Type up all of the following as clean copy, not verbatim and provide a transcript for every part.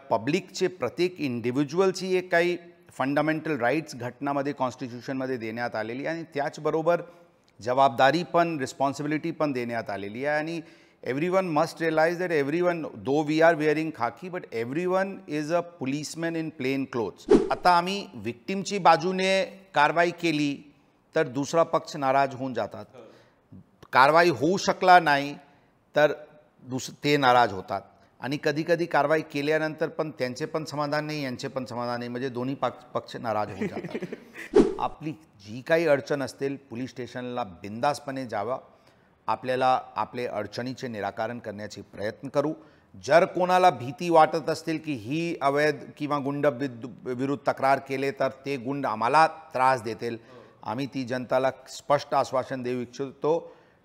पब्लिकचे प्रत्येक इंडिव्हिज्युअलची एक काही फंडामेंटल राईट्स घटनामध्ये कॉन्स्टिट्यूशनमध्ये देण्यात आलेली आणि त्याचबरोबर जबाबदारी पण रिस्पॉन्सिबिलिटी पण देण्यात आलेली आहे आणि everyone must realize that everyone, though we are wearing khaki, but everyone is a policeman in plain clothes. आता आम्ही विक्टिमची बाजूने कारवाई केली तर दुसरा पक्ष नाराज होऊन जातात. कारवाई होऊ शकला नाही तर ते नाराज होतात आणि कधी कधी कारवाई केल्यानंतर पण त्यांचे पण समाधान नाही, यांचे पण समाधान नाही, म्हणजे दोन्ही पक्ष नाराज होऊन जातात. आपली जी काही अडचण असतील पोलीस स्टेशनला बिंदासपणे जावा. आपल्याला आपले अडचणीचे निराकरण करण्याचे प्रयत्न करू. जर कोणाला भीती वाटत असतील की ही अवैध किंवा गुंड विरुद्ध तक्रार केले तर ते गुंड आम्हाला त्रास देतील, आम्ही ती जनताला स्पष्ट आश्वासन देऊ इच्छितो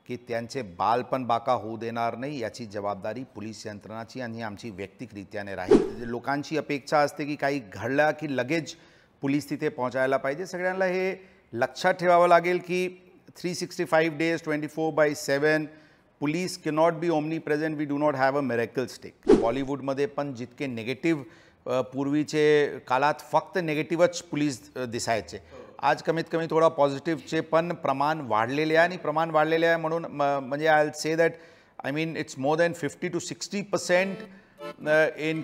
की त्यांचे बाल पण बाका होऊ देणार नाही. याची जबाबदारी पोलीस यंत्रणाची आणि आमची वैयक्तिकरित्याने राहील. लोकांची अपेक्षा असते की काही घडलं की लगेच पोलीस तिथे पोहोचायला पाहिजे. सगळ्यांना हे लक्षात ठेवावं लागेल की 365 days 24/7 police cannot be omnipresent. We do not have a miracle stick. Bollywood मध्ये पण जितके नेगेटिव्ह पूर्वीचे काळात फक्त नेगेटिव्हच पोलीस दिसायचे, आज कमीत कमी थोडा पॉझिटिव्हचे पण प्रमाण वाढलेले आहे आणि प्रमाण वाढलेले आहे म्हणून म्हणजे I will say that I mean it's more than 50 to 60% in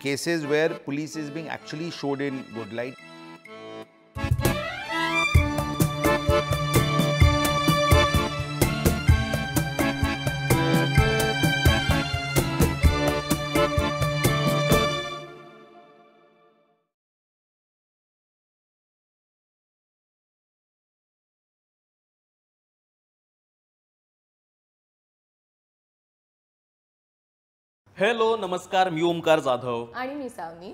cases where police is being actually showed in good light. Hello, नमस्कार. मी ओमकार जाधव आणि मी सावनी.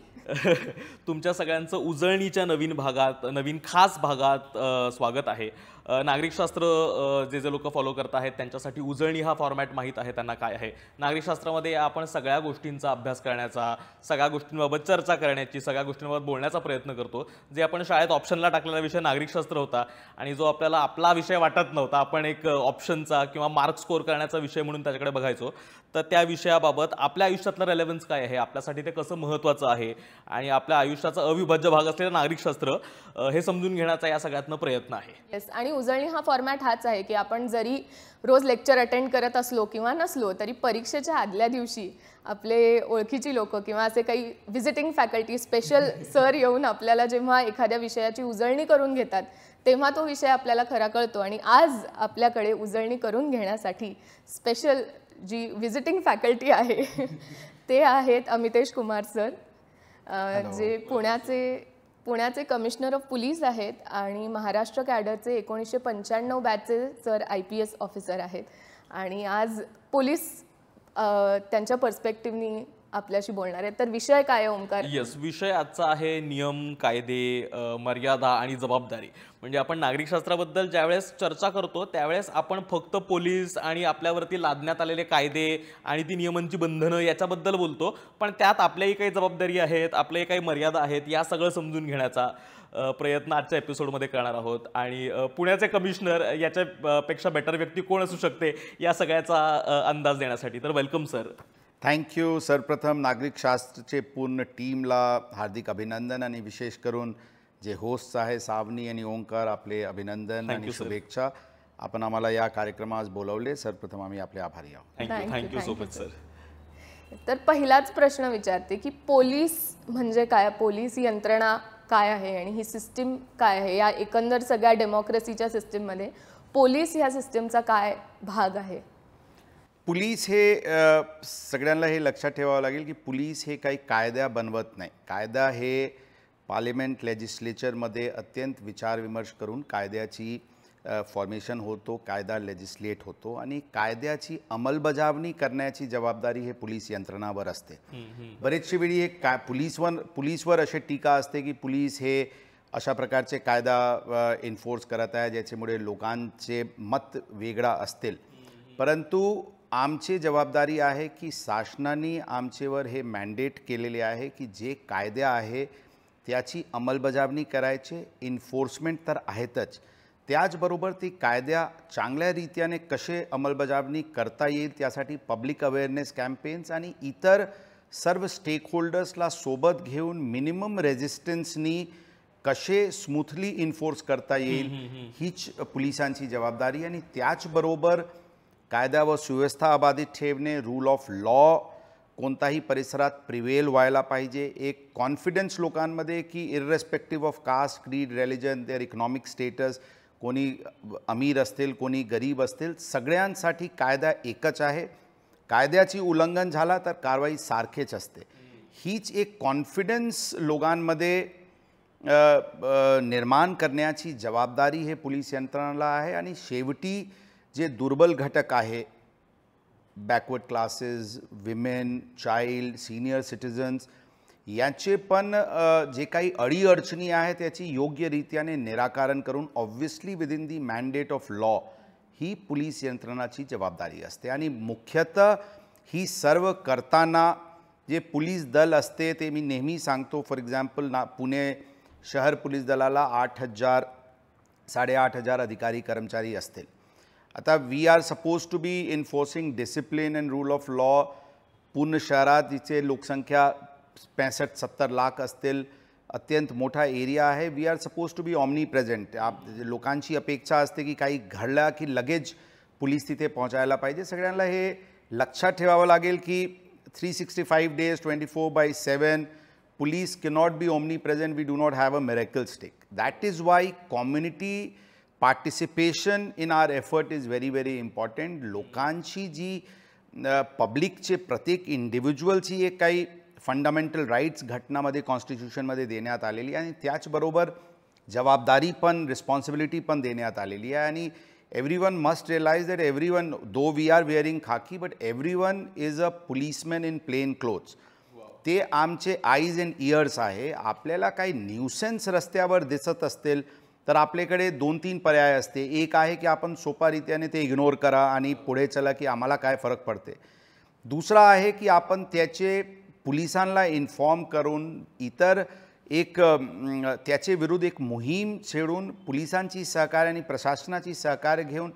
तुमच्या सगळ्यांचं उजळणीच्या नवीन भागात, नवीन खास भागात स्वागत आहे. नागरिकशास्त्र जे जे लोक फॉलो करत आहेत त्यांच्यासाठी उजळणी हा फॉर्मॅट माहीत आहे त्यांना काय आहे. नागरिकशास्त्रामध्ये आपण सगळ्या गोष्टींचा अभ्यास करण्याचा, सगळ्या गोष्टींबाबत चर्चा करण्याची, सगळ्या गोष्टींबाबत बोलण्याचा प्रयत्न करतो. जे आपण शाळेत ऑप्शनला टाकलेला विषय नागरिकशास्त्र होता आणि जो आपल्याला आपला विषय वाटत नव्हता, आपण एक ऑप्शनचा किंवा मार्क स्कोर करण्याचा विषय म्हणून त्याच्याकडे बघायचो, तर त्या विषयाबाबत आपल्या आयुष्यातलं रेलेव्हन्स काय आहे, आपल्यासाठी ते कसं महत्त्वाचं आहे आणि आपल्या आयुष्याचा अविभाज्य भाग असलेलं नागरिकशास्त्र हे समजून घेण्याचा या सगळ्यातनं प्रयत्न आहे. येस, आणि उजळणी हा फॉर्मॅट हाच आहे की आपण जरी रोज लेक्चर अटेंड करत असलो किंवा नसलो तरी परीक्षेच्या आदल्या दिवशी आपले ओळखीची लोक किंवा असे काही व्हिजिटिंग फॅकल्टी, स्पेशल सर येऊन आपल्याला जेव्हा एखाद्या विषयाची उजळणी करून घेतात तेव्हा तो विषय आपल्याला खरा कळतो. आणि आज आपल्याकडे उजळणी करून घेण्यासाठी स्पेशल जी व्हिजिटिंग फॅकल्टी आहे ते आहेत अमितेश कुमार सर, जे पुण्याचे कमिशनर ऑफ पोलीस आहेत आणि महाराष्ट्र कॅडरचे 1995 बॅचचे सर IPS ऑफिसर आहेत. आणि आज पोलीस त्यांच्या पर्स्पेक्टिव्हनी आपल्याशी बोलणार आहेत. तर विषय काय आहे ओमकार? येस, विषय आजचा आहे नियम, कायदे, मर्यादा आणि जबाबदारी. म्हणजे आपण नागरिकशास्त्राबद्दल ज्यावेळेस चर्चा करतो त्यावेळेस आपण फक्त पोलीस आणि आपल्यावरती लादण्यात आलेले कायदे आणि ती नियमांची बंधनं याच्याबद्दल बोलतो, पण त्यात आपल्याही काही जबाबदारी आहेत, आपल्याही काही मर्यादा आहेत, या सगळं समजून घेण्याचा प्रयत्न आजच्या एपिसोडमध्ये करणार आहोत. आणि पुण्याचे कमिशनर याच्यापेक्षा बेटर व्यक्ती कोण असू शकते या सगळ्याचा अंदाज देण्यासाठी. तर वेलकम सर. थँक्यू. सर्वप्रथम नागरिकशास्त्रचे पूर्ण टीमला हार्दिक अभिनंदन आणि विशेष करून जे होस्ट आहे सावनी आणि ओंकार, आपले अभिनंदन आणि शुभेच्छा. आपण आम्हाला या कार्यक्रमास बोलवले, सर्वप्रथम आम्ही आपले आभारी आहोत. Thank you so much sir. तर पहिलाच प्रश्न विचारते की पोलीस म्हणजे काय, पोलीस यंत्रणा काय आहे आणि ही सिस्टीम काय आहे, या एकंदर सगळ्या डेमोक्रेसीच्या सिस्टीममध्ये पोलीस ह्या सिस्टीमचा काय भाग आहे? पोलीस हे सगळ्यांना हे लक्षात ठेवावं लागेल की पोलीस हे काही कायदा बनवत नाही. कायदा हे पार्लिमेंट लेजिस्लेचरमध्ये अत्यंत विचारविमर्श करून कायद्याची फॉर्मेशन होतो, कायदा लेजिस्लेट होतो आणि कायद्याची अंमलबजावणी करण्याची जबाबदारी हे पोलीस यंत्रणावर असते. बरेचशी वेळी हे पोलीसवर अशी टीका असते की पोलीस हे अशा प्रकारचे कायदा एन्फोर्स करत आहे ज्याच्यामुळे लोकांचे मत वेगळा असतील, परंतु आमची जबाबदारी आहे की शासनाने आमच्यावर हे मॅन्डेट केलेले आहे की जे कायदे आहे त्याची अंमलबजावणी करायचे, इन्फोर्समेंट तर आहेतच, त्याचबरोबर ती कायद्या चांगल्या रीतीने कसे अंमलबजावणी करता येईल त्यासाठी पब्लिक अवेअरनेस कॅम्पेन्स आणि इतर सर्व स्टेक होल्डर्सला सोबत घेऊन मिनिमम रेझिस्टन्सनी कसे स्मूथली इन्फोर्स करता येईल हीच पोलिसांची जबाबदारी. आणि त्याचबरोबर कायदा व सुव्यवस्था अबाधित ठेवणे, रूल ऑफ लॉ कोणताही परिसरात प्रिवेल व्हायला पाहिजे. एक कॉन्फिडन्स लोकांमध्ये की इररेस्पेक्टिव्ह ऑफ कास्ट, क्रीड, रिलिजन, देअर इकॉनॉमिक स्टेटस, कोणी अमीर असतील कोणी गरीब असतील, सगळ्यांसाठी कायदा एकच आहे. कायद्याची उल्लंघन झाला तर कारवाई सारखेच असते. हीच एक कॉन्फिडन्स लोकांमध्ये निर्माण करण्याची जबाबदारी हे पोलीस यंत्रणाला आहे. आणि शेवटी जे दुर्बल घटक आहे, backward classes, women, child, senior citizens, याचे पण जे काही अडीअडचणी आहेत त्याची योग्यरित्याने निराकरण करून obviously within the mandate of law ही पोलीस यंत्रणाची जबाबदारी असते. आणि मुख्यतः ही सर्व करताना जे पोलीस दल असते ते मी नेहमी सांगतो, फॉर एक्झाम्पल पुणे शहर पोलीस दलाला 8,000 8,500 अधिकारी कर्मचारी असतील. आता we are suppose to be enforcing discipline and rule of law. पूर्ण शहरात जिथे लोकसंख्या 65-70 लाख असतील, अत्यंत मोठा एरिया आहे. We are suppose to be omnipresent. लोकांची अपेक्षा असते की काही घडलं की लगेच पोलीस तिथे पोहोचायला पाहिजे. सगळ्यांना हे लक्षात ठेवावं लागेल की 365 days 24/7 police cannot be omnipresent. We do not have a miracle stick. That is why community participation in our effort is very, very important. लोकांची जी पब्लिकचे प्रत्येक इंडिव्हिज्युअलची एक काही फंडामेंटल राईट्स घटनामध्ये कॉन्स्टिट्यूशनमध्ये देण्यात आलेली आणि त्याचबरोबर जबाबदारी पण रिस्पॉन्सिबिलिटी पण देण्यात आलेली आहे. आणि everyone must realize that everyone, though we are wearing khaki, but everyone is a policeman in plain clothes. ते आमचे आईज अँड इयर्स आहे. आपल्याला काही न्यूसेन्स रस्त्यावर दिसत असतील तर आपल्याकडे 2-3 पर्याय असते. एक आहे की आपण सोपारीत्याने ते इग्नोर करा आणि पुढे चला की आम्हाला काय फरक पडते. दुसरा आहे की आपण त्याचे पोलिसांना इन्फॉर्म करून इतर एक त्याचे विरुद्ध एक मोहीम छेडून पोलिसांची सहकार्य आणि प्रशासनाची सहकार्य घेऊन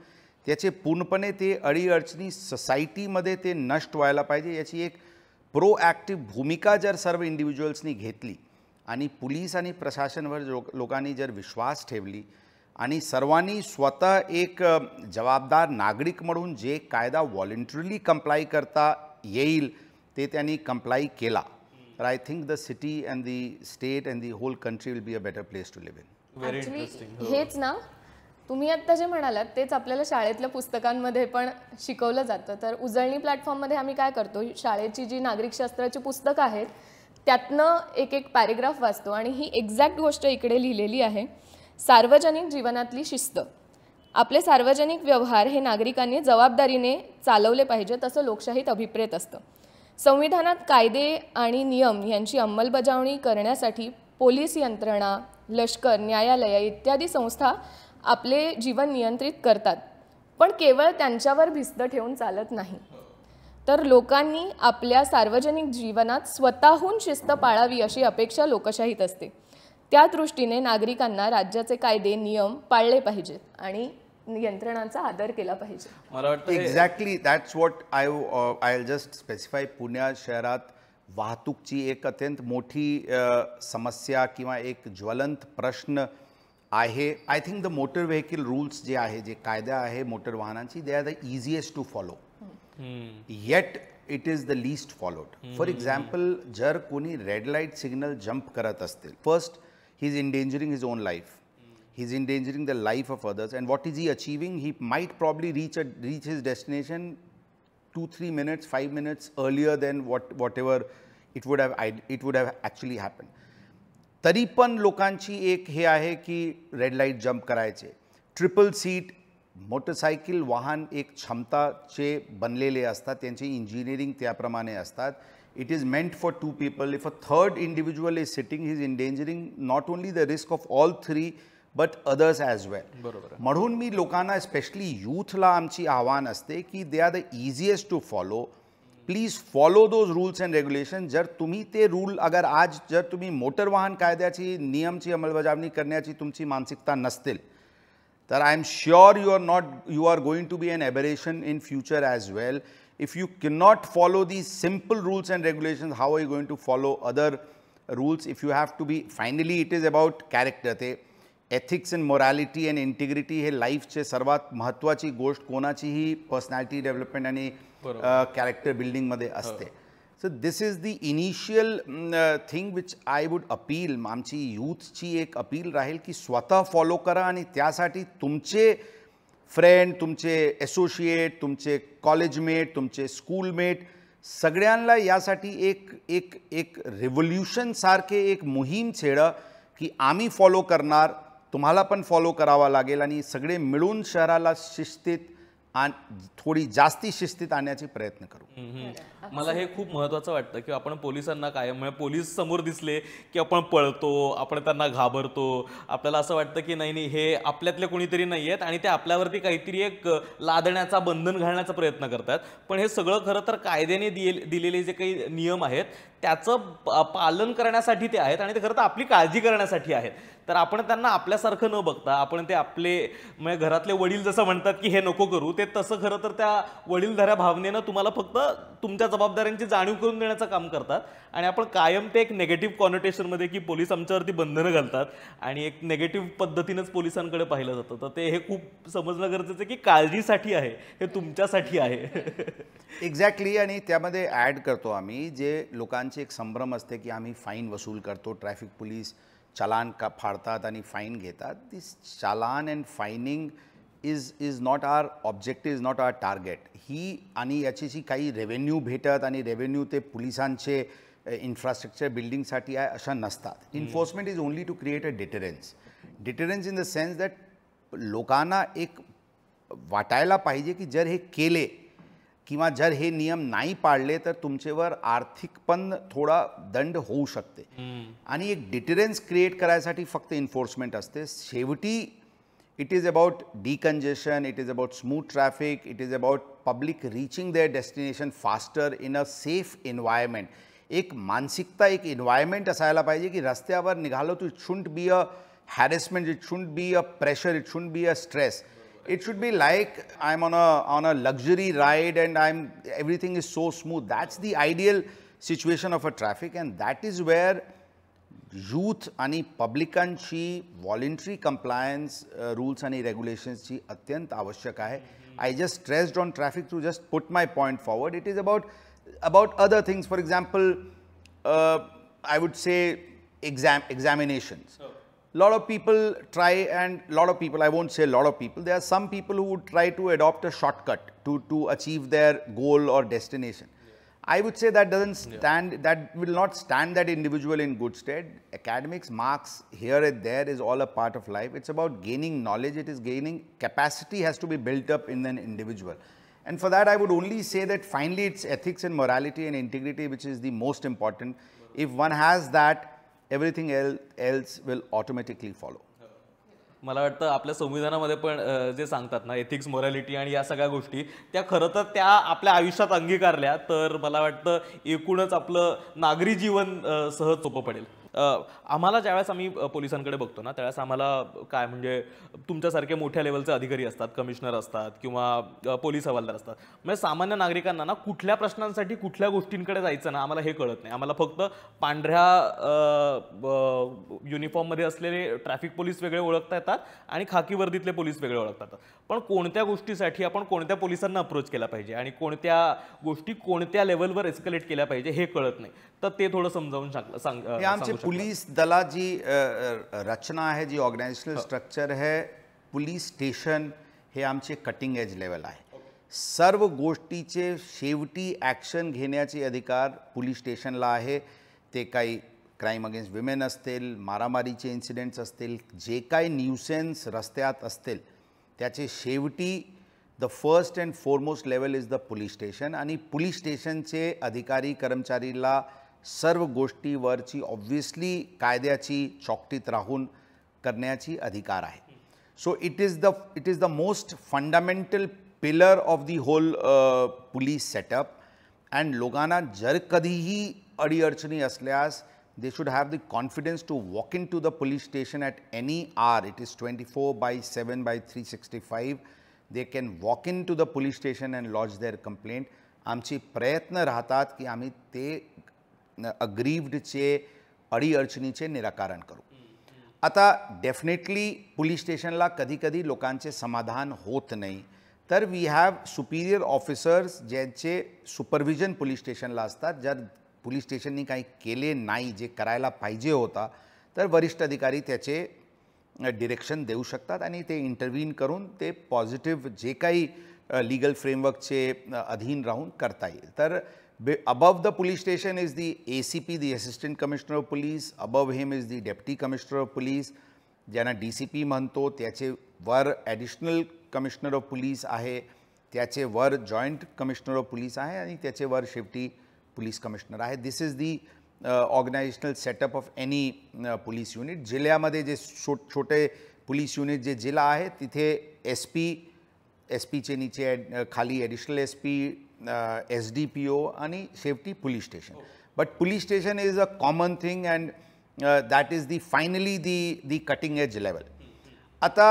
त्याचे पूर्णपणे ते अडीअडचणी सोसायटीमध्ये ते नष्ट व्हायला पाहिजे याची एक प्रोॲक्टिव्ह भूमिका जर सर्व इंडिव्हिज्युअल्सनी घेतली आणि पोलीस आणि प्रशासनावर लोकांनी जर विश्वास ठेवली आणि सर्वांनी स्वतः एक जबाबदार नागरिक म्हणून जे कायदा व्हॉलंटरीली कंप्लाय करता येईल ते त्यांनी कंप्लाय केला तर I think the city and the state and the whole country will be a better place to live in. Very Actually, interesting. हेच ना तुम्ही आता जे म्हणालात तेच आपल्याला शाळेतल्या पुस्तकांमध्ये पण शिकवलं जातं. तर उजळणी प्लॅटफॉर्ममध्ये आम्ही काय करतो, शाळेची जी नागरिकशास्त्राची पुस्तकं आहेत त्यातनं एक पॅरेग्राफ वाचतो आणि ही एक्झॅक्ट गोष्ट इकडे लिहिलेली आहे. सार्वजनिक जीवनातली शिस्त. आपले सार्वजनिक व्यवहार हे नागरिकांनी जबाबदारीने चालवले पाहिजेत असं लोकशाहीत अभिप्रेत असतं. संविधानात कायदे आणि नियम यांची अंमलबजावणी करण्यासाठी पोलीस यंत्रणा, लष्कर, न्यायालय इत्यादी संस्था आपले जीवन नियंत्रित करतात. पण केवळ त्यांच्यावर भिस्त ठेवून चालत नाही. तर लोकांनी आपल्या सार्वजनिक जीवनात स्वतःहून शिस्त पाळावी अशी अपेक्षा लोकशाहीत असते. त्या दृष्टीने नागरिकांना राज्याचे कायदे नियम पाळले पाहिजेत आणि यंत्रणांचा आदर केला पाहिजे. मला वाटतं exactly that's what I just specify. Pune शहरात वाहतूकची एक अत्यंत मोठी समस्या किंवा एक ज्वलंत प्रश्न आहे. I think the motor vehicle rules जे आहे, जे कायदा आहे मोटर वाहनांची, they are the easiest to follow, yet it is the least followed. For example जर कोणी रेड लाईट सिग्नल जंप करत असतील, first he is endangering his own life. He is endangering the life of others, and what is he achieving? He might probably reach his destination 2-3 minutes, 5 minutes earlier than whatever it would have actually happened. तरी पण लोकांची एक हे आहे की red light jump करायचे. Triple seat motorcycle वाहन एक क्षमताचे बनलेले असतात, त्यांची इंजिनिअरिंग त्याप्रमाणे असतात. It is meant for 2 people. If a third individual is sitting, he is endangering not only the risk of all 3 but others as well. म्हणून मी लोकांना स्पेशली यूथला आमची आव्हान असते की they are the easiest to follow. Please follow those rules and regulation. जर तुम्ही ते रूल अगर आज जर तुम्ही मोटर वाहन कायद्याची नियमची अंमलबजावणी करण्याची तुमची मानसिकता नसतील तर I am sure you are going to be an aberration in future as well. If you cannot follow these simple rules and regulations, how are you going to follow other rules? If you have to be, finally it is about character. ते ethics and morality and integrity हे लाईफचे सर्वात महत्त्वाची गोष्ट कोणाचीही personality development आणि character बिल्डिंगमध्ये असते. So this is the initial thing which I would appeal. आमची यूथची एक अपील राहील की स्वतः फॉलो करा आणि त्यासाठी तुमचे फ्रेंड, तुमचे असोसिएट, तुमचे कॉलेजमेट, तुमचे स्कूलमेट सगळ्यांना यासाठी एक एक एक रिव्होल्यूशन सारखे एक मोहीम छेडा की आम्ही फॉलो करणार, तुम्हाला पण फॉलो करावा लागेल आणि सगळे मिळून शहराला शिस्तीत थोडी जास्ती शिस्तीत आणण्याचा प्रयत्न करू. मला हे खूप महत्त्वाचं वाटतं की आपण पोलिसांना कायम म्हणजे पोलीस समोर दिसले की आपण पळतो, आपण त्यांना घाबरतो, आपल्याला असं वाटतं की नाही नाही हे आपल्यातले कोणीतरी नाही आहेत आणि ते आपल्यावरती काहीतरी एक लादण्याचा बंधन घालण्याचा प्रयत्न करतात. पण हे सगळं खरं तर कायद्याने दिलेले जे काही नियम आहेत त्याचं पालन करण्यासाठी ते आहेत आणि ते खरं तर आपली काळजी करण्यासाठी आहेत. तर आपण त्यांना आपल्यासारखं न बघता आपण ते आपले म्हणजे घरातले वडील जसं म्हणतात की हे नको करू, ते तसं खरं तर त्या वडीलधाऱ्या भावनेनं तुम्हाला फक्त तुमच्या जबाबदाऱ्यांची जाणीव करून देण्याचं काम करतात. आणि आपण कायम ते एक नेगेटिव्ह कॉनोटेशनमध्ये की पोलीस आमच्यावरती बंधनं घालतात आणि एक नेगेटिव्ह पद्धतीनंच पोलिसांकडे पाहिलं जातं. तर ते हे खूप समजणं गरजेचं आहे की काळजीसाठी आहे, हे तुमच्यासाठी आहे. एक्झॅक्टली. आणि त्यामध्ये ॲड करतो आम्ही जे लोकांचे एक संभ्रम असते की आम्ही फाईन वसूल करतो, ट्रॅफिक पोलीस चालान का फाडतात आणि फाईन घेतात. This challan and fining is not our objective, is not our target. ही आणि याची जी काही रेव्हेन्यू भेटत आणि रेव्हेन्यू ते पोलिसांचे इन्फ्रास्ट्रक्चर बिल्डिंगसाठी आहे अशा नसतात. Enforcement is only to create a deterrence. Deterrence in the sense that लोकांना एक वाटायला पाहिजे की जर हे केले किंवा जर हे नियम नाही पाळले तर तुमच्यावर आर्थिक पण थोडा दंड होऊ शकते. आणि एक डिटरन्स क्रिएट करायसाठी फक्त एन्फोर्समेंट असते. शेवटी it is about decongestion, it is about smooth traffic, it is about public reaching their destination faster in a safe environment. एक मानसिकता, एक एन्व्हायरमेंट असायला पाहिजे की रस्त्यावर निघालो तो it shouldn't be a harassment, it shouldn't be a pressure, it shouldn't be a stress. It should be like I'm on a luxury ride and everything is so smooth. That's the ideal situation of a traffic, and that is where youth आणि publicanची voluntary compliance rules आणि regulations ची अत्यंत आवश्यक आहे. I just stressed on traffic to just put my point forward. It is about other things. For example, I would say examinations. Lot of people try, and lot of people, I won't say a lot of people, there are some people who would try to adopt a shortcut to achieve their goal or destination. I would say that doesn't stand, that will not stand that individual in good stead. Academics, marks here and there is all a part of life. It's about gaining knowledge, it is gaining capacity has to be built up in an individual. And for that I would only say that finally it's ethics and morality and integrity which is the most important. If one has that, everything else will automatically follow. मला वाटतं आपल्या संविधानामध्ये पण जे सांगतात ना ethics, morality आणि या सगळ्या गोष्टी त्या खरं तर त्या आपल्या आयुष्यात अंगीकारल्या तर मला वाटतं एकूणच आपलं नागरी जीवन सहज सोपं पडेल. आम्हाला ज्यावेळेस आम्ही पोलिसांकडे बघतो ना त्यावेळेस आम्हाला काय म्हणजे तुमच्यासारखे मोठ्या लेवलचे अधिकारी असतात, कमिशनर असतात किंवा पोलीस हवालदार असतात. म्हणजे सामान्य नागरिकांना ना कुठल्या प्रश्नांसाठी कुठल्या गोष्टींकडे जायचं ना आम्हाला हे कळत नाही. आम्हाला फक्त पांढऱ्या युनिफॉर्ममध्ये असलेले ट्रॅफिक पोलीस वेगळे ओळखता येतात आणि खाकी वर्दीतले पोलीस वेगळे ओळखता येतात. पण कोणत्या गोष्टीसाठी आपण कोणत्या पोलिसांना अप्रोच केला पाहिजे आणि कोणत्या गोष्टी कोणत्या लेवलवर एस्केलेट केल्या पाहिजे हे कळत नाही. तर ते थोडं समजावून आमचे पोलीस दलाची रचना आहे, जी ऑर्गनायझेशनल स्ट्रक्चर आहे, पोलीस स्टेशन हे आमचे कटिंग एज लेवल आहे. सर्व गोष्टीचे शेवटी ॲक्शन घेण्याचे अधिकार पोलीस स्टेशनला आहे. ते काही क्राईम अगेन्स्ट विमेन असतील, मारामारीचे इन्सिडेंट्स असतील, जे काही न्यूसेन्स रस्त्यात असतील त्याचे शेवटी the first and foremost level is the police station. आणि पोलीस स्टेशनचे अधिकारी कर्मचारीला सर्व गोष्टीवरची ऑब्व्हियसली कायद्याची चौकटीत राहून करण्याची अधिकार आहे. So it is the most fundamental pillar of the whole police setup. And लोकांना जर कधीही अडीअडचणी असल्यास they should have the confidence to walk into the police station at any hour. It is 24/7 by 365. They can walk into the police station and lodge their complaint. आमचे प्रयत्न राहतात की आम्ही ते अग्रीव्डचे अडीअडचणीचे निराकरण करू. आता डेफिनेटली पोलीस स्टेशनला कधी कधी लोकांचे समाधान होत नाही, तर वी हॅव सुपिरियर ऑफिसर्स ज्यांचे सुपरविजन पोलीस स्टेशनला असतात. जर पोलीस स्टेशननी काही केले नाही जे करायला पाहिजे होता, तर वरिष्ठ अधिकारी त्याचे डिरेक्शन देऊ शकतात आणि ते इंटरव्हीन करून ते पॉझिटिव्ह जे काही लीगल फ्रेमवर्कचे अधीन राहून करता येईल. तर above the police station is the ACP, the Assistant Commissioner of Police. Above him is the Deputy Commissioner of Police, ज्यांना DCP म्हणतो. त्याचे वर ॲडिशनल कमिशनर ऑफ पोलीस आहे, त्याचे वर जॉईंट कमिशनर ऑफ पोलीस आहे आणि त्याचे वर शेवटी पोलीस कमिशनर आहे. This is the organisational setup of any police unit. जिल्ह्यामध्ये जे छोटे पोलीस युनिट जे जिल्हा आहे तिथे एसपीचे नीचे खाली ॲडिशनल SP, SDPO आणि शेवटी police station. But police station is a common thing and that is the finally the cutting edge level. आता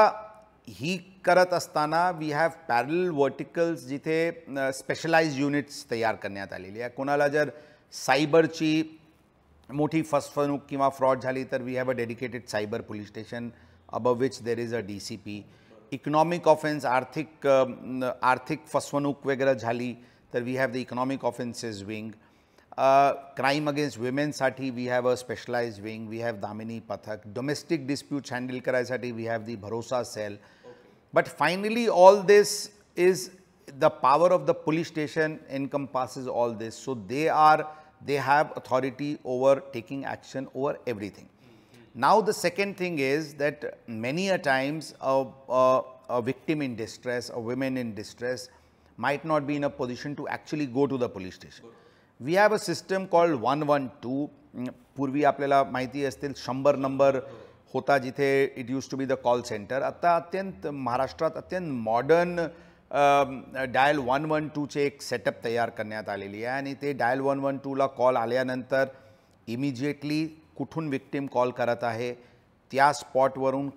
ही करत असताना वी हॅव पॅरल वर्टिकल्स जिथे स्पेशलाइज युनिट्स तयार करण्यात आलेली आहे. कोणाला जर सायबरची मोठी फसवणूक किंवा फ्रॉड झाली तर we have a dedicated cyber police station above which there is a DCP. Economic offence आर्थिक फसवणूक वगैरे झाली तर we have the economic offences wing. Crime against विमेनसाठी we have a specialise wing. We have Damini पथक. Domestic disputes handle करायसाठी we have the Bharosa cell. But finally all this is the power of the police station encompasses all this. So they have authority over taking action over everything. Now the second thing is that many a times a victim in distress, a woman in distress might not be in a position to actually go to the police station. We have a system called 112. पूर्वी आपल्याला माहिती असतील 100 number होता जिथे it use to be the call centre. आता अत्यंत महाराष्ट्रात अत्यंत मॉडर्न डायल 112चे एक सेटअप तयार करण्यात आलेली आहे आणि ते डायल 112ला कॉल आल्यानंतर इमिजिएटली कुठून विक्टिम कॉल करत आहे, त्या स्पॉटवरून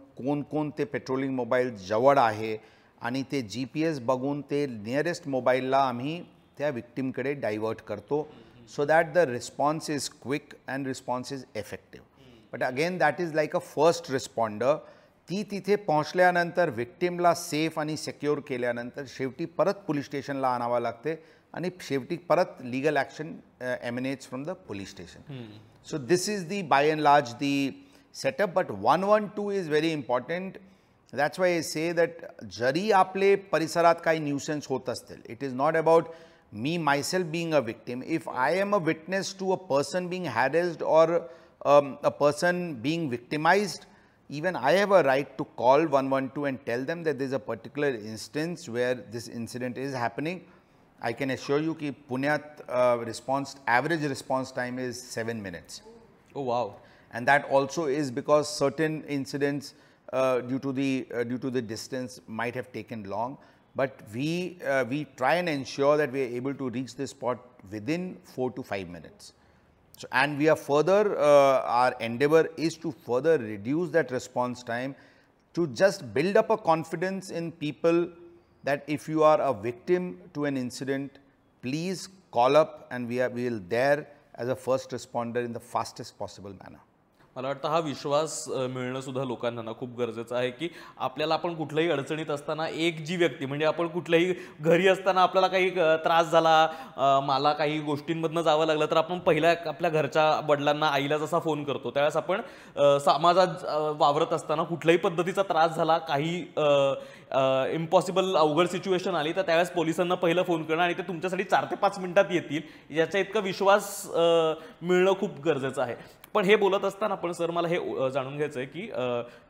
कोण ते पेट्रोलिंग मोबाईल जवळ आहे आणि ते GPS बघून ते नियरेस्ट मोबाईलला आम्ही त्या विक्टिमकडे डायवर्ट करतो. So that the response is quick and response is effective. But again that is like a first responder. ती तिथे पोहोचल्यानंतर विक्टिमला सेफ आणि सिक्युअर केल्यानंतर शेवटी परत पोलीस स्टेशनला आणावं लागते आणि शेवटी परत legal action emanates from the police station. So this is the by and large the setup, but 112 is very important. That's why I say that जरी आपले परिसरात काही न्यूसेन्स होत असतील, it is not about me myself being a victim. If I am a witness to a person being harassed or a person being victimized, even I have a right to call 112 and tell them that there is a particular instance where this incident is happening. I can assure you कि पुण्यात average response time is 7 minutes. Oh wow! And that also is because certain incidents due to the distance might have taken long, but we try and ensure that we are able to reach the spot within 4 to 5 minutes. So, and we are further our endeavor is to further reduce that response time to just build up a confidence in people that if you are a victim to an incident, please call up and we will there as a first responder in the fastest possible manner. मला वाटतं हा विश्वास मिळणं सुद्धा लोकांना ना खूप गरजेचं आहे की आपल्याला आपण कुठल्याही अडचणीत असताना एक जी व्यक्ती म्हणजे आपण कुठल्याही घरी असताना आपल्याला काही त्रास झाला, मला काही गोष्टींमधनं जावं लागलं तर आपण पहिल्या आपल्या घरच्या वडिलांना आईला जसा फोन करतो त्यावेळेस आपण समाजात वावरत असताना कुठल्याही पद्धतीचा त्रास झाला, काही इम्पॉसिबल अवघड सिच्युएशन आली तर त्यावेळेस पोलिसांना पहिलं फोन करणं आणि ते तुमच्यासाठी 4 ते 5 मिनिटात येतील याचा इतका विश्वास मिळणं खूप गरजेचं आहे. पण हे बोलत असताना पण सर मला हे जाणून घ्यायचं आहे की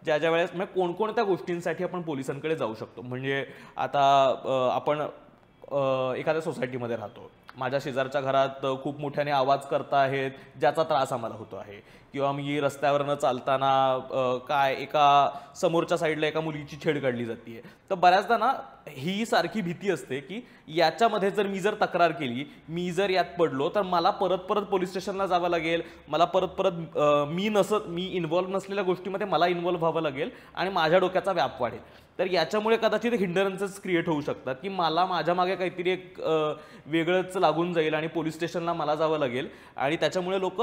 ज्या वेळेस म्हणजे कोणकोणत्या गोष्टींसाठी आपण पोलिसांकडे जाऊ शकतो. म्हणजे आता आपण एखाद्या सोसायटीमध्ये राहतो, माझ्या शेजारच्या घरात खूप मोठ्याने आवाज करताहेत ज्याचा त्रास आम्हाला होतो आहे, किंवा मी रस्त्यावरनं चालताना काय एका समोरच्या साईडला एका मुलीची छेड काढली जाते. तर बऱ्याचदा ना ही सारखी भीती असते की याच्यामध्ये जर मी तक्रार केली, मी जर यात पडलो तर मला परत पोलीस स्टेशनला जावं लागेल, मला परत मी इन्व्हॉल्व नसलेल्या गोष्टीमध्ये मला इन्व्हॉल्व व्हावं लागेल आणि माझ्या डोक्याचा व्याप वाढेल. तर याच्यामुळे कदाचित हिंडरन्सेस क्रिएट होऊ शकतात की मला माझ्या मागे काहीतरी एक वेगळंच लागून जाईल आणि पोलीस स्टेशनला मला जावं लागेल आणि त्याच्यामुळे लोक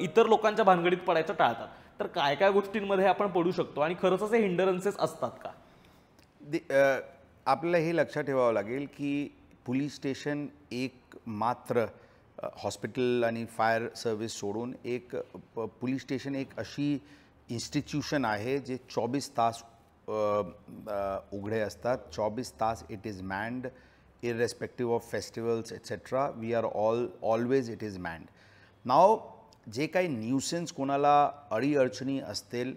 इतर लोकांच्या भानगडीत पडायचं टाळतात. तर काय काय गोष्टींमध्ये आपण पडू शकतो आणि खरंच असे हिंडरन्सेस असतात का? आपल्याला हे लक्षात ठेवावं लागेल की पोलीस स्टेशन एक मात्र हॉस्पिटल आणि फायर सर्व्हिस सोडून एक पोलीस स्टेशन एक अशी इन्स्टिट्यूशन आहे जे 24 तास उघडे असतात. 24 तास it is manned irrespective of festivals etcetera. We are always it is manned. Now जे काही न्यूसेन्स कोणाला अडीअडचणी असतील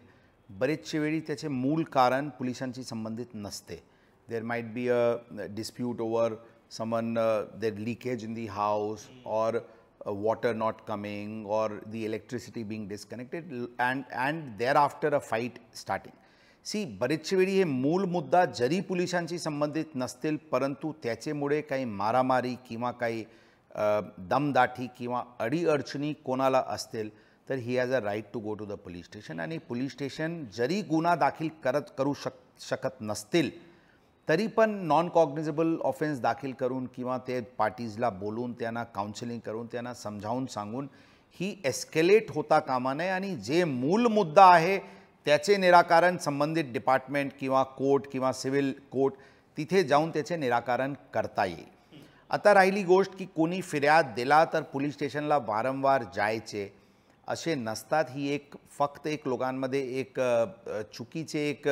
बरेचशे वेळी त्याचे मूळ कारण पोलिसांशी संबंधित नसते. There might be a dispute over someone their leakage in the house or water not coming or the electricity being disconnected and thereafter a fight starting. See, बरेचशे वेळी हे मूळ मुद्दा जरी पोलिसांशी संबंधित नसतील परंतु त्याच्यामुळे काही मारामारी किंवा काही दमदाटी किंवा अडीअडचणी कोणाला असतील तर he has a right to go to the police station. आणि पोलीस स्टेशन जरी गुन्हा दाखल करू शकत नसतील तरी पण नॉन कॉग्निझेबल ऑफेन्स दाखल करून किंवा ते पार्टीजला बोलून त्यांना काउन्सिलिंग करून त्यांना समजावून सांगून ही एस्केलेट होता कामा नये आणि जे मूळ मुद्दा आहे त्याचे निराकरण संबंधित डिपार्टमेंट किंवा कोर्ट किंवा सिव्हिल कोर्ट तिथे जाऊन त्याचे निराकरण करता येईल. आता राहिली गोष्ट की कोणी फिर्याद दिला तर पोलीस स्टेशनला वारंवार जायचे असे नसतात. ही एक फक्त एक लोकांमध्ये एक चुकीचे एक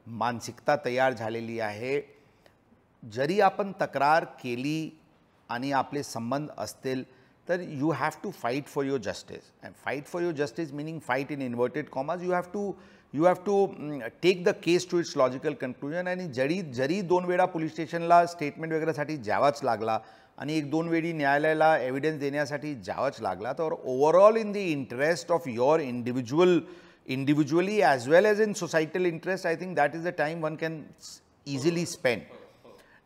मानसिकता तयार झालेली आहे. जरी आपण तक्रार केली आणि आपले संबंध असतील तर you have to fight for your justice. And fight for your justice meaning fight in inverted commas. You have to take the case to its logical conclusion. आणि जरी 2 वेळा पोलीस स्टेशनला स्टेटमेंट वगैरेसाठी जावंच लागला आणि 1-2 वेळी न्यायालयाला एव्हिडन्स देण्यासाठी जावंच लागला तर overall in the interest of your individually as well as in societal interest, I think that is the time one can easily spend.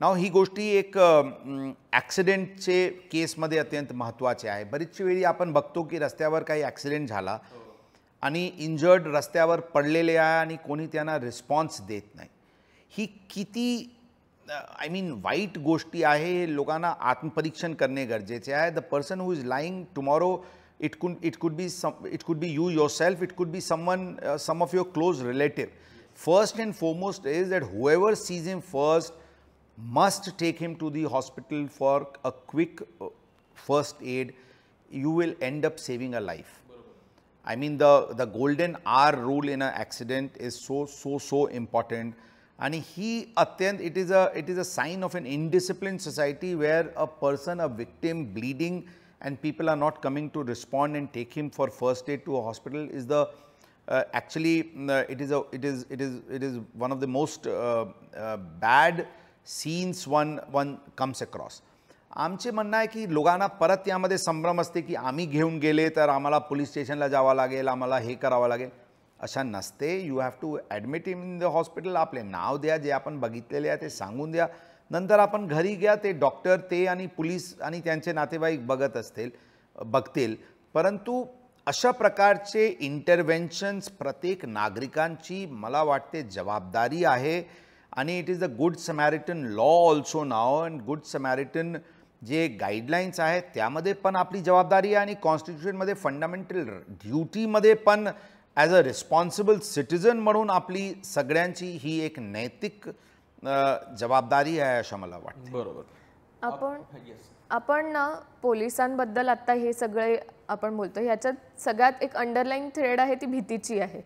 Now ही गोष्टी एक ॲक्सिडेंटचे केसमध्ये अत्यंत महत्त्वाचे आहे. बरीचशी वेळी आपण बघतो की रस्त्यावर काही ॲक्सिडेंट झाला आणि इंजर्ड रस्त्यावर पडलेले आहे आणि कोणी त्यांना रिस्पॉन्स देत नाही. ही किती आय मीन वाईट गोष्टी आहे. हे लोकांना आत्मपरीक्षण करणे गरजेचे आहे. The person who is lying tomorrow it could be you yourself, it could be someone some of your close relative. First and foremost is that whoever sees him first must take him to the hospital for a quick first aid. You will end up saving a life. I mean the golden hour rule in an accident is so important. And it is a sign of an indisciplined society where a person, a victim bleeding and people are not coming to respond and take him for first aid to a hospital is the actually it is one of the most bad scenes one comes across. आमचे म्हणणं आहे की लोकांना परत यामध्ये संभ्रम असते की आम्ही घेऊन गेले तर आम्हाला पोलीस स्टेशनला जावं लागेल, आम्हाला हे करावं लागेल. अशा नसते. You have to admit him in the hospital. आपले नाव द्या, जे आपण बघितलेले आहे ते सांगून द्या. नंतर आपण घरी घ्या. ते डॉक्टर ते आणि पोलीस आणि त्यांचे नातेवाईक बघतील. परंतु अशा प्रकारचे इंटरव्हेन्शन्स प्रत्येक नागरिकांची मला वाटते जबाबदारी आहे. आणि it is the good Samaritan law also now. And good Samaritan जे गाईडलाईन्स आहेत त्यामध्ये पण आपली जबाबदारी आहे आणि कॉन्स्टिट्यूशनमध्ये फंडामेंटल ड्युटीमध्ये पण ॲज अ रिस्पॉन्सिबल सिटिझन म्हणून आपली सगळ्यांची ही एक नैतिक जबाबदारी आहे असं मला वाटतं. बरोबर. आपण ना पोलिसांबद्दल आता हे सगळे आपण बोलतो ह्याच्यात सगळ्यात एक अंडरलाईन थ्रेड आहे ती भीतीची आहे.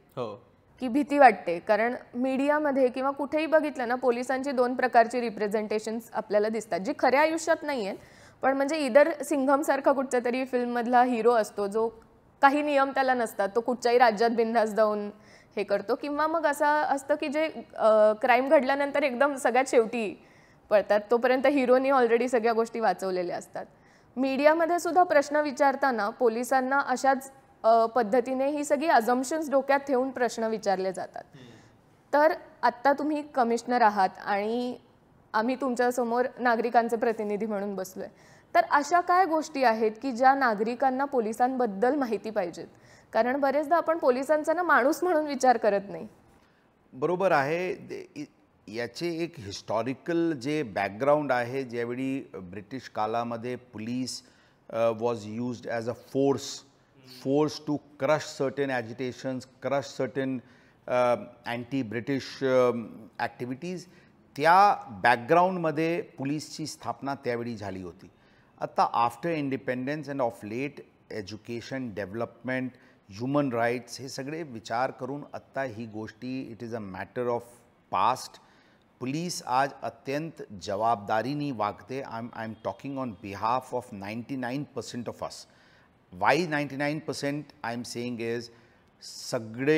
की भीती वाटते कारण मीडियामध्ये किंवा कुठेही बघितलं ना पोलिसांची 2 प्रकारची रिप्रेझेंटेशन्स आपल्याला दिसतात जी खऱ्या आयुष्यात नाही आहेत. पण म्हणजे इधर सिंघमसारखा कुठच्या तरी फिल्ममधला हिरो असतो जो काही नियम त्याला नसतात, तो कुठच्याही राज्यात बिनधास्त जाऊन हे करतो. किंवा मग असं असतं की जे क्राईम घडल्यानंतर एकदम सगळ्यात शेवटी पळतात तोपर्यंत हिरोनी ऑलरेडी सगळ्या गोष्टी वाचवलेल्या असतात. मीडियामध्ये सुद्धा प्रश्न विचारताना पोलिसांना अशाच पद्धतीने ही सगळी अझम्पशन्स डोक्यात ठेवून प्रश्न विचारले जातात. तर आत्ता तुम्ही कमिशनर आहात आणि आम्ही तुमच्यासमोर नागरिकांचे प्रतिनिधी म्हणून बसलोय. तर अशा काय गोष्टी आहेत की ज्या नागरिकांना पोलिसांबद्दल माहिती पाहिजेत? कारण बरेचदा आपण पोलिसांचा ना माणूस म्हणून विचार करत नाही. बरोबर आहे. याचे एक हिस्टॉरिकल जे बॅकग्राऊंड आहे, ज्यावेळी ब्रिटिश काळामध्ये police was used as a force to crush certain agitations, crush certain anti-British activities. त्या बॅकग्राऊंडमध्ये पोलीसची स्थापना त्यावेळी झाली होती. आता after independence and of late education, development, human rights हे सगळे विचार करून आत्ता ही गोष्टी it is a matter of past. Police आज अत्यंत जबाबदारीने वागते. I am talking on behalf of 99% of us. Why 99% I am saying is सगळेकडे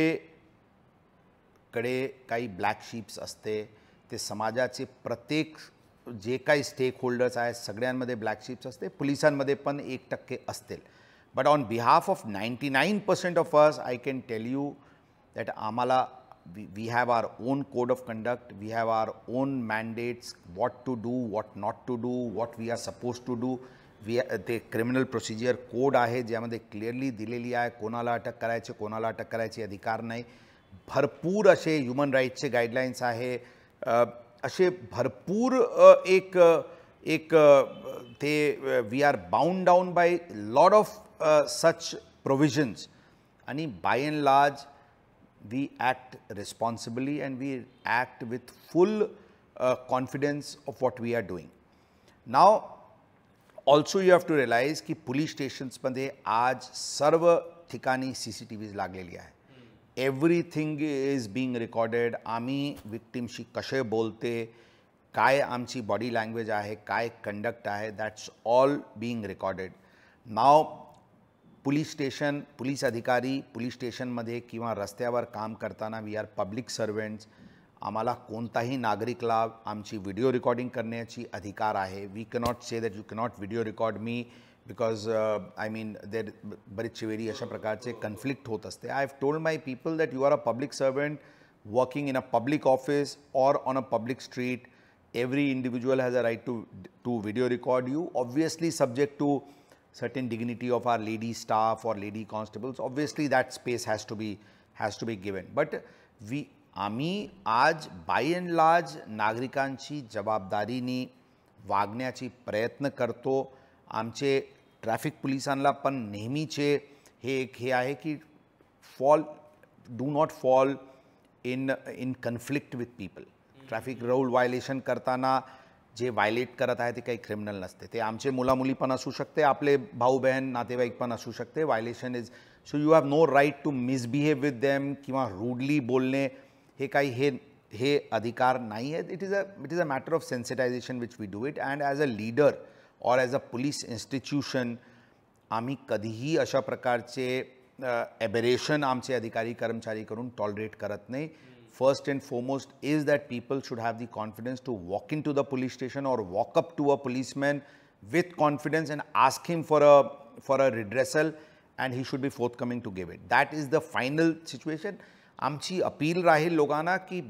काही ब्लॅक शीप्स असते. ते समाजाचे प्रत्येक जे काही स्टेक होल्डर्स आहेत सगळ्यांमध्ये ब्लॅक शीप्स असते. पोलिसांमध्ये पण 1% असतील. But on behalf of 99% of us I can tell you that आम्हाला we have our own code of conduct, we have our own mandates, what to do, what not to do, what we are supposed to do. ते criminal procedure code आहे ज्यामध्ये clearly दिलेली आहे कोणाला अटक करायचे, कोणाला अटक करायचे अधिकार नाही. भरपूर असे ह्युमन राईट्सचे गाईडलाईन्स आहे. असे भरपूर एक ते we are bound down by lot of such provisions. आणि by and large we act responsibly and we act with full confidence of what we are doing. Now also you have to realize की police stations मध्ये आज सर्व ठिकाणी CCTVs लागलेली आहे. Everything is being recorded. आम्ही victimशी कसे बोलते, काय आमची बॉडी लँग्वेज आहे, काय कंडक्ट आहे, that's all being recorded. Now police station, police अधिकारी पोलीस स्टेशनमध्ये किंवा रस्त्यावर काम करताना वी आर पब्लिक सर्वंट्स. आम्हाला कोणताही नागरिकला आमची व्हिडिओ रेकॉर्डिंग करण्याची अधिकार आहे. We cannot say that you cannot video record मी बिकॉज आय मीन देर बरेचसे वेळी अशा प्रकारचे कन्फ्लिक्ट होत असते. I have told my people that you are a public servant working in a public office or on a public street. Every individual has a right to video record you, obviously subject to certain dignity of our lady staff or lady constables. Obviously that space has to be given. But आम्ही आज by and large नागरिकांची जबाबदारीने वागण्याची प्रयत्न करतो. आमचे traffic पोलिसांना पण नेहमीचे हे आहे की do not fall in conflict with people. Traffic rule violation करताना जे व्हायलेट करत आहे ते काही क्रिमिनल नसते. ते आमचे मुलामुली पण असू शकते, आपले भाऊ बहीण नातेवाईक पण असू शकते. Violation is so you have no right to misbehave with them किंवा रूडली बोलणे हे काही हे अधिकार नाही आहेत. It is a matter of sensitization which we do it. And as a leader or as a police institution आम्ही कधीही अशा प्रकारचे एबरेशन आमचे अधिकारी कर्मचारी करून टॉलरेट करत नाही. First and foremost is that people should have the confidence to walk into the police station or walk up to a policeman with confidence and ask him for a redressal, and he should be forthcoming to give it. That is the final situation. आमची appeal राहील लोकांना की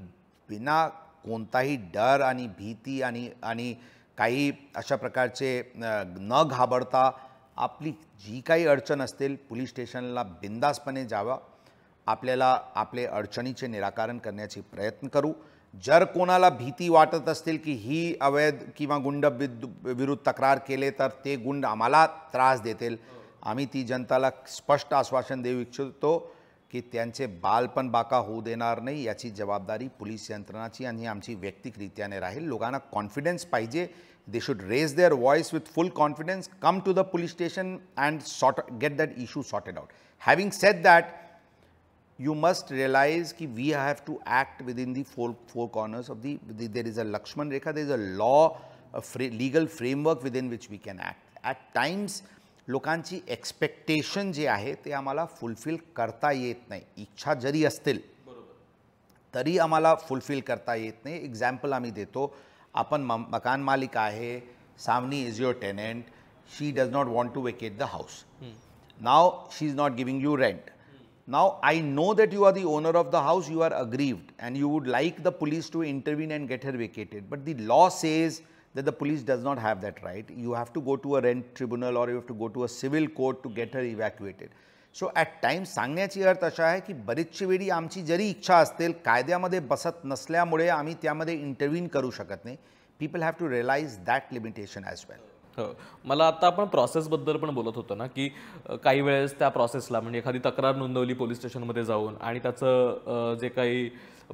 बिना कोणताही डर आणि भीती आणि काही अशा प्रकारचे न घाबरता आपली जी काही अडचण असतील पोलीस स्टेशनला बिंदासपणे जावा. आपल्याला आपले अडचणीचे निराकरण करण्याचे प्रयत्न करू. जर कोणाला भीती वाटत असतील की ही अवैध किंवा गुंड विरुद्ध तक्रार केले तर ते गुंड आम्हाला त्रास देतील, आम्ही ती जनताला स्पष्ट आश्वासन देऊ इच्छितो की त्यांचे बालपण बाका होऊ देणार नाही. याची जबाबदारी पोलीस यंत्रणाची आणि आमची वैयक्तिकरित्याने राहील. लोकांना कॉन्फिडन्स पाहिजे. They should raise their voice with full confidence, come to the police station and get that issue sorted out. Having said that, you must realize कि we have to act within the four corners of there is a Lakshman Rekha, there is a law, legal framework within which we can act. At times लोकांची expectation जे आहे ते आम्हाला fulfil करता येत नाही. इच्छा जरी असतील तरी आम्हाला फुलफिल करता येत नाही. एक्झाम्पल आम्ही देतो. आपण मकान मालिक आहे, Savni is your tenant, she does not want to vacate the house. Now she is not giving you rent. Now, I know that you are the owner of the house, you are aggrieved and you would like the police to intervene and get her vacated. But the law says that the police does not have that right. You have to go to a rent tribunal or you have to go to a civil court to get her evacuated. So at times सांगण्याची अर्थ असा आहे की बरीचशी वेळी आमची जरी इच्छा असतील कायद्यामध्ये बसत नसल्यामुळे आम्ही त्यामध्ये इंटरव्हीन करू शकत नाही. People have to realise that limitation as well. हो, मला आता आपण प्रोसेसबद्दल पण बोलत होतो ना, की काही वेळेस त्या प्रोसेसला म्हणजे एखादी तक्रार नोंदवली पोलीस स्टेशनमध्ये जाऊन आणि त्याचं जे काही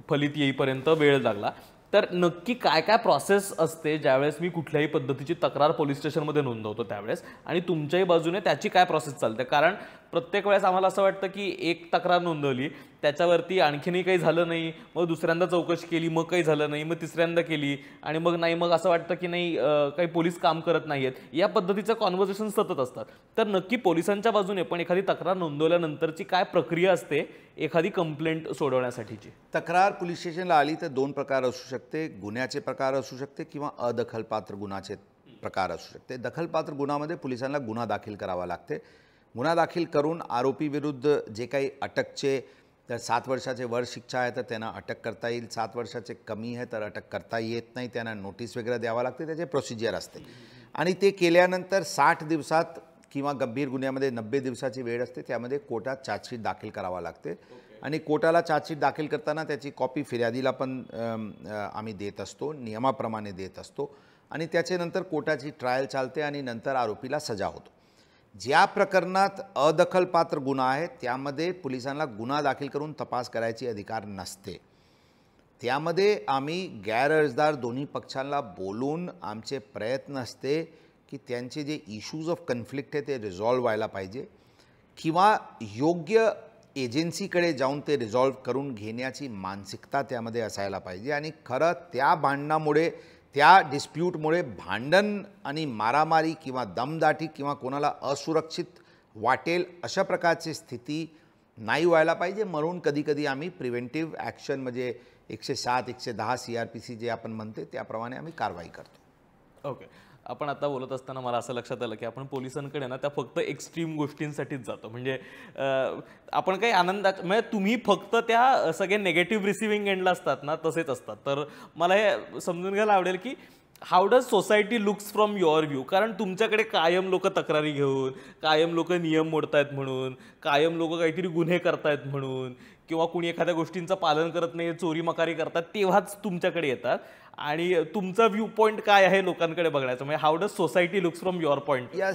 फलित येईपर्यंत वेळ लागला, तर नक्की काय काय प्रोसेस असते ज्यावेळेस मी कुठल्याही पद्धतीची तक्रार पोलीस स्टेशनमध्ये नोंदवतो त्यावेळेस, आणि तुमच्याही बाजूने त्याची काय प्रोसेस चालते? कारण प्रत्येक वेळेस आम्हाला असं वाटतं की एक तक्रार नोंदवली, त्याच्यावरती आणखीनही काही झालं नाही, मग दुसऱ्यांदा चौकशी केली, मग काही झालं नाही, मग तिसऱ्यांदा केली आणि मग नाही, मग असं वाटतं की नाही काही पोलीस काम करत नाहीयेत. या पद्धतीचं कॉन्व्हर्सेशन सतत असतात. तर नक्की पोलिसांच्या बाजूने पण एखादी तक्रार नोंदवल्यानंतरची काय प्रक्रिया असते एखादी कंप्लेंट सोडवण्यासाठीची? तक्रार पोलीस स्टेशनला आली तर दोन प्रकार असू शकते. गुन्ह्याचे प्रकार असू शकते किंवा अदखलपात्र गुन्ह्याचे प्रकार असू शकते. दखलपात्र गुन्ह्यामध्ये पोलिसांना गुन्हा दाखल करावा लागते. गुन्हा दाखल करून आरोपी विरुद्ध जे काही अटकचे, तर 7 वर्षाचे वर शिक्षा आहे तर त्यांना अटक करता येईल. 7 वर्षाचे कमी आहे तर अटक करता येत नाही, त्यांना नोटीस वगैरे द्यावा लागते, त्याचे प्रोसिजर असते. आणि ते केल्यानंतर 60 दिवसात किंवा गंभीर गुन्ह्यामध्ये 90 दिवसाची वेळ असते, त्यामध्ये कोर्टात चार्जशीट दाखल करावा लागते. आणि कोर्टाला चार्जशीट दाखल करताना त्याची कॉपी फिर्यादीला पण आम्ही देत असतो, नियमाप्रमाणे देत असतो. आणि त्याच्यानंतर कोर्टाची ट्रायल चालते आणि नंतर आरोपीला सजा होतो. ज्या प्रकरणात अदखलपात्र गुन्हा आहे त्यामध्ये पोलिसांना गुन्हा दाखल करून तपास करायची अधिकार नसते. त्यामध्ये आम्ही गैरअर्जदार दोन्ही पक्षांना बोलून आमचे प्रयत्न असते की त्यांचे जे इश्यूज ऑफ कन्फ्लिक्ट आहे ते रिझॉल्व्ह व्हायला पाहिजे किंवा योग्य एजन्सीकडे जाऊन ते रिझॉल्व्ह करून घेण्याची मानसिकता त्यामध्ये असायला पाहिजे. आणि खरं त्या भांडणामुळे, त्या डिस्प्यूटमुळे भांडण आणि मारामारी किंवा दमदाटी किंवा कोणाला असुरक्षित वाटेल अशा प्रकारची स्थिती नाही व्हायला पाहिजे. म्हणून कधीकधी आम्ही प्रिव्हेंटिव्ह ॲक्शन म्हणजे 107, 110 CRPC जे आपण म्हणते त्याप्रमाणे आम्ही कारवाई करतो. ओके. आपण आता बोलत असताना मला असं लक्षात आलं की आपण पोलिसांकडे ना त्या फक्त एक्स्ट्रीम गोष्टींसाठीच जातो. म्हणजे आपण काही आनंदात, म्हणजे तुम्ही फक्त त्या सगळे नेगेटिव्ह रिसिव्हिंग एंडला असतात ना तसेच असतात. तर मला हे समजून घ्यायला आवडेल की how does society looks from your view? कारण तुमच्याकडे कायम लोक तक्रारी घेऊन, कायम लोक नियम मोडतायत म्हणून, कायम लोक काहीतरी गुन्हे करतायत म्हणून, किंवा कुणी एखाद्या गोष्टींचं पालन करत नाही, चोरी मकारी करतात, तेव्हाच तुमच्याकडे येतात. आणि तुमचा व्ह्यू पॉईंट काय आहे लोकांकडे बघण्याचं? म्हणजे how does society looks from your point? या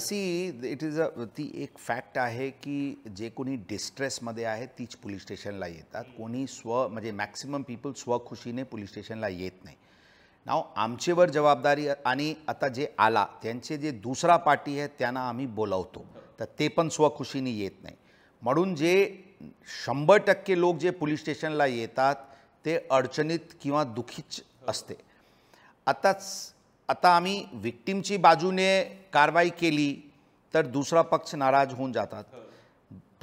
इट इज ती एक फॅक्ट आहे की जे कोणी डिस्ट्रेसमध्ये आहे तीच पोलीस स्टेशनला येतात. कोणी म्हणजे मॅक्सिमम पीपल स्वखुशीने पोलीस स्टेशनला येत नाही. नाव आमचेवर जबाबदारी. आणि आता जे आला त्यांचे जे दुसरा पार्टी आहे त्यांना आम्ही बोलावतो, तर ते पण स्वखुशीने येत नाही. म्हणून जे 100% लोक जे पोलीस स्टेशनला येतात ते अडचणीत किंवा दुःखीच असते. आता आम्ही विक्टिमची बाजूने कारवाई केली तर दुसरा पक्ष नाराज होऊन जातात.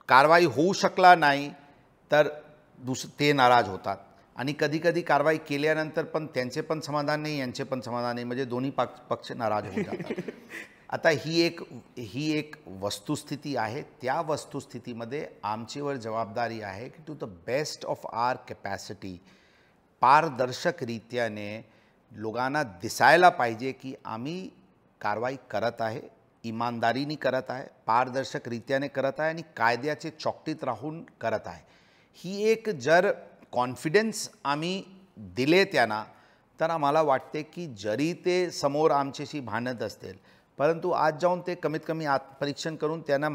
कारवाई होऊ शकला नाही तर ते नाराज होतात. आणि कधीकधी कारवाई केल्यानंतर पण त्यांचे पण समाधान नाही, यांचे पण समाधान नाही, म्हणजे दोन्ही पक्ष नाराज होऊन जातात. आता ही एक वस्तुस्थिती आहे. त्या वस्तुस्थितीमध्ये आमचीवर जबाबदारी आहे की to the best of our capacity पारदर्शकरित्याने लोकांना दिसायला पाहिजे की आम्ही कारवाई करत आहे, इमानदारीने करत आहे, पारदर्शकरित्याने करत आहे आणि कायद्याचे चौकटीत राहून करत आहे. ही एक जर कॉन्फिडन्स आम्ही दिले त्यांना तर आम्हाला वाटते की जरी ते समोर आमच्याशी भांडत असतील परंतु आज जाऊन ते कमीत कमी आत्मपरीक्षण करून त्यांना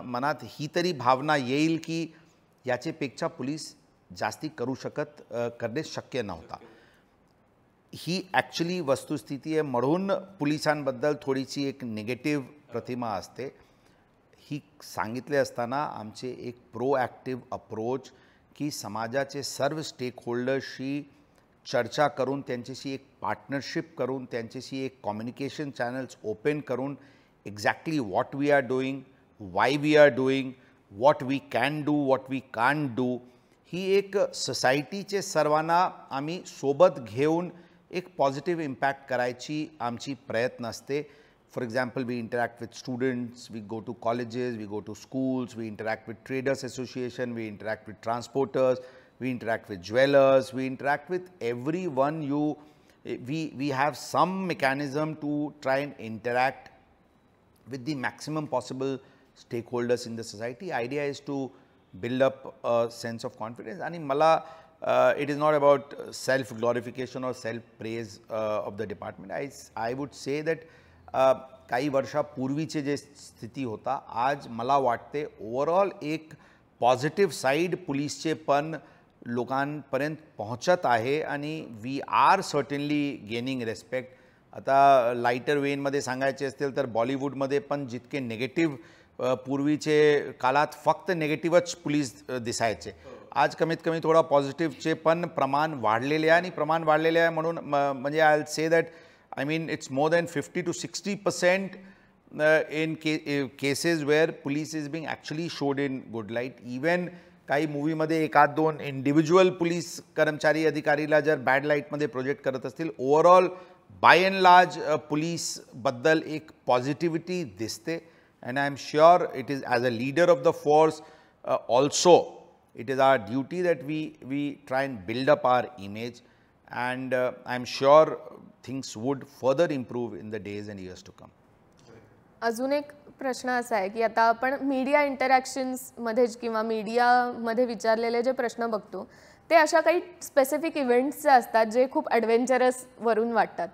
मनात ही तरी भावना येईल की याचेपेक्षा पोलीस जास्ती करणे शक्य नव्हता. ही ॲक्च्युली वस्तुस्थिती आहे. म्हणून पोलिसांबद्दल थोडीशी एक निगेटिव्ह प्रतिमा असते. ही सांगितले असताना आमचे एक प्रोॲक्टिव्ह अप्रोच की समाजाचे सर्व स्टेक होल्डर्सशी चर्चा करून, त्यांच्याशी एक पार्टनरशिप करून, त्यांच्याशी एक कम्युनिकेशन चॅनल्स ओपन करून exactly what we are doing, why we are doing, what we can do, what we can't do, ही एक सोसायटीचे सर्वांना आम्ही सोबत घेऊन एक पॉझिटिव्ह इम्पॅक्ट करायची आमची प्रयत्न असते. For example, we interact with students, we go to colleges, we go to schools, we interact with traders association, we interact with transporters, we interact with jewelers, we interact with everyone. We have some mechanism to try and interact with the maximum possible stakeholders in the society. Idea is to build up a sense of confidence. आणि मला it is not about self glorification or self praise of the department. I would say that काही वर्षापूर्वीचे जे स्थिती होता, आज मला वाटते ओव्हरऑल एक पॉझिटिव्ह साईड पोलीसचे पण लोकांपर्यंत पोहोचत आहे आणि we are certainly gaining respect. आता लाइटर वेनमध्ये सांगायचे असतील तर बॉलिवूडमध्ये पण जितके नेगेटिव्ह पूर्वीचे काळात फक्त नेगेटिव्हच पोलीस दिसायचे, आज कमीत कमी थोडा पॉझिटिव्हचे पण प्रमाण वाढलेले आहे. आणि प्रमाण वाढलेले आहे म्हणून म्हणजे I will say that I mean it's more than 50 to 60% in cases where police is being actually showed in good light. Even काही मूवीमध्ये एखाद दोन इंडिव्हिज्युअल पोलीस कर्मचारी अधिकारीला जर बॅड लाईटमध्ये प्रोजेक्ट करत असतील, ओव्हरऑल बाय अँड लार्ज पोलीसबद्दल एक पॉझिटिव्हिटी दिसते. And I am sure it is as a leader of the force also it is our duty that we try and build up our image, and I'm sure things would further improve in the days and years to come. अजून एक प्रश्न असा आहे की आता आपण media इंटरॅक्शन्समध्ये किंवा मीडियामध्ये विचारलेले जे प्रश्न बघतो ते अशा काही स्पेसिफिक इव्हेंट्सचे असतात जे खूप ॲडव्हेंचरस वरून वाटतात.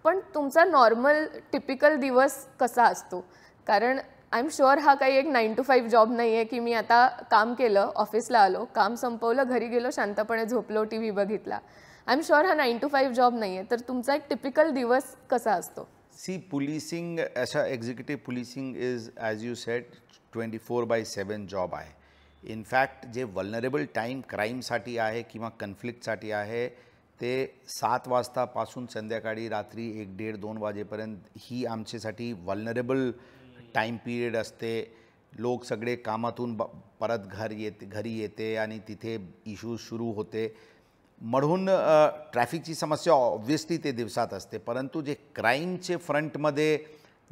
पण तुमचा नॉर्मल टिपिकल दिवस कसा असतो? कारण आय एम शुअर हा काही एक 9 to 5 जॉब नाही आहे की मी आता काम केलं, ऑफिसला आलो, काम संपवलं, घरी गेलो, शांतपणे झोपलो, टी व्ही बघितला. आय एम शुअर हा 9 to 5 जॉब नाही आहे. तर तुमचा एक टिपिकल दिवस कसा असतो? See, policing, as a executive policing is, as you said, 24/7 job आहे. In fact, जे vulnerable time क्राईमसाठी आहे किंवा कन्फ्लिक्टसाठी आहे ते 7 वाजतापासून संध्याकाळी रात्री 1-1:30-2 वाजेपर्यंत ही आमच्यासाठी vulnerable टाइम पिरियड असते. लोक सगळे कामातून परत घरी येते आणि तिथे इश्यूज सुरू होते. म्हणून ट्रॅफिकची समस्या ऑब्व्हियसली ते दिवसात असते, परंतु जे क्राईमचे फ्रंटमध्ये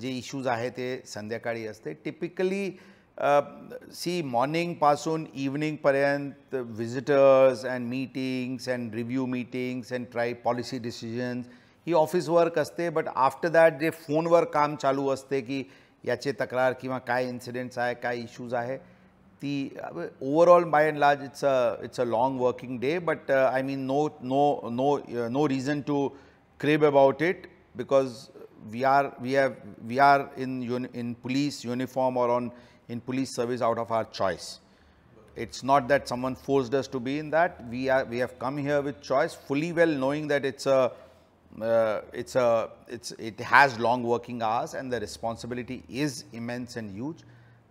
जे इश्यूज आहे ते संध्याकाळी असते. टिपिकली सी मॉर्निंगपासून इव्हनिंगपर्यंत visitors and meetings and review meetings and try policy decisions ही ऑफिस वर्क असते. बट आफ्टर दॅट जे फोनवर काम चालू असते की याचे तक्रार किंवा काय इन्सिडेंट्स आहे, काय इश्यूज आहे, ती overall by and large it's a long working day. But I mean no reason to crib about it because we are in police uniform or in police service out of our choice. It's not that someone forced us to be in that. We have come here with choice, fully well knowing that it has long working hours and the responsibility is immense and huge.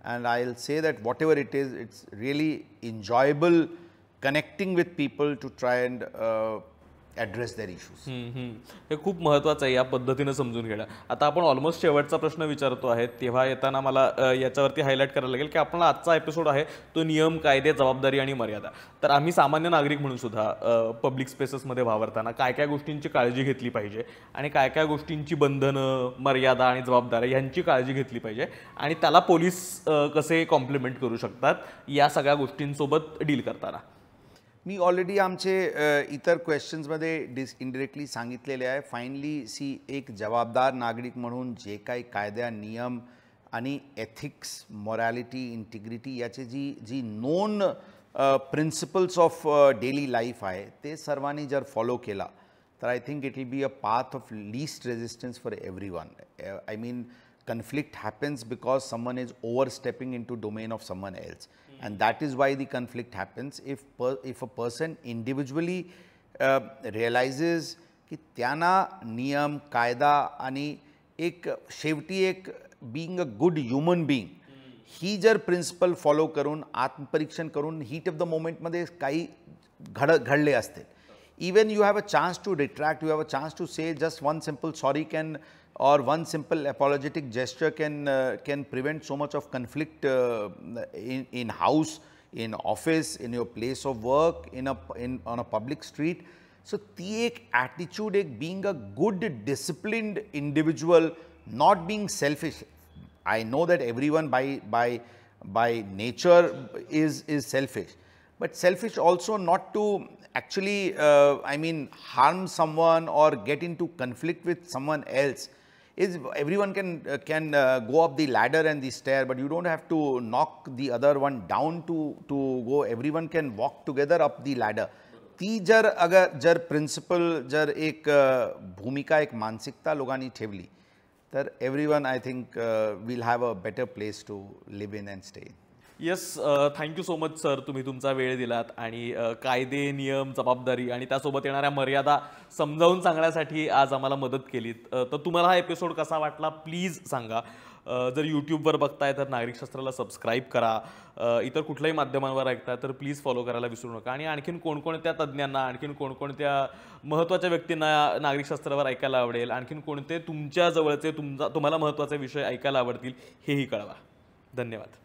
And I'll say that whatever it is, it's really enjoyable connecting with people to try and address their issues. हे खूप महत्त्वाचं आहे या पद्धतीनं समजून घेणं. आता आपण ऑलमोस्ट शेवटचा प्रश्न विचारतो आहे, तेव्हा येताना मला याच्यावरती हायलाईट करायला लागेल की आपला आजचा एपिसोड आहे तो नियम, कायदे, जबाबदारी आणि मर्यादा. तर आम्ही सामान्य नागरिक म्हणून सुद्धा पब्लिक स्पेसेसमध्ये वावरताना काय काय गोष्टींची काळजी घेतली पाहिजे आणि काय काय गोष्टींची बंधनं, मर्यादा आणि जबाबदाऱ्या यांची काळजी घेतली पाहिजे आणि त्याला पोलीस कसे कॉम्प्लिमेंट करू शकतात या सगळ्या गोष्टींसोबत डील करताना. मी ऑलरेडी आमचे इतर क्वेश्चन्समध्ये इनडिरेक्टली सांगितलेले आहे. फायनली सी एक जबाबदार नागरिक म्हणून जे काही कायदा, नियम आणि एथिक्स, मॉरॅलिटी, इंटिग्रिटी याचे जी known principles of daily life आहे ते सर्वांनी जर फॉलो केला तर I think it will be a path of least resistance for everyone. I mean conflict happens because someone is overstepping into domain of someone else, and that is why the conflict happens. If a person individually realizes की त्यांना नियम, कायदा आणि एक शेवटी एक being a good human being ही जर principal follow करून आत्मपरीक्षण करून हीट ऑफ द मोमेंटमध्ये काही घडले असते, even you have a chance to retract, you have a chance to say just one simple sorry or one simple apologetic gesture can prevent so much of conflict in house, in office, in your place of work, on a public street. So ती एक attitude, एक being a good disciplined individual, not being selfish. I know that everyone by nature is selfish, but selfish also not to actually I mean harm someone or get into conflict with someone else. is everyone can go up the ladder and the stair, but you don't have to knock the other one down to go. Everyone can walk together up the ladder. ती जर principal जर एक भूमिका एक मानसिकता लोकांनी ठेवली तर everyone I think will have a better place to live in and stay in. Yes, thank you so much sir, तुम्ही तुमचा वेळ दिलात आणि कायदे, नियम, जबाबदारी आणि त्यासोबत येणाऱ्या मर्यादा समजावून सांगण्यासाठी आज आम्हाला मदत केलीत. तर तुम्हाला हा एपिसोड कसा वाटला प्लीज सांगा. जर यूट्यूबवर बघताय तर नागरिकशास्त्राला सबस्क्राईब करा. इतर कुठल्याही माध्यमांवर ऐकताय तर प्लीज फॉलो करायला विसरू नका. आणि आणखीन कोणकोणत्या तज्ज्ञांना, आणखीन कोणकोणत्या महत्त्वाच्या व्यक्तींना नागरिकशास्त्रावर ऐकायला आवडेल, आणखीन कोणते तुमच्या जवळचे तुम्हाला महत्त्वाचे विषय ऐकायला आवडतील हेही कळवा. धन्यवाद.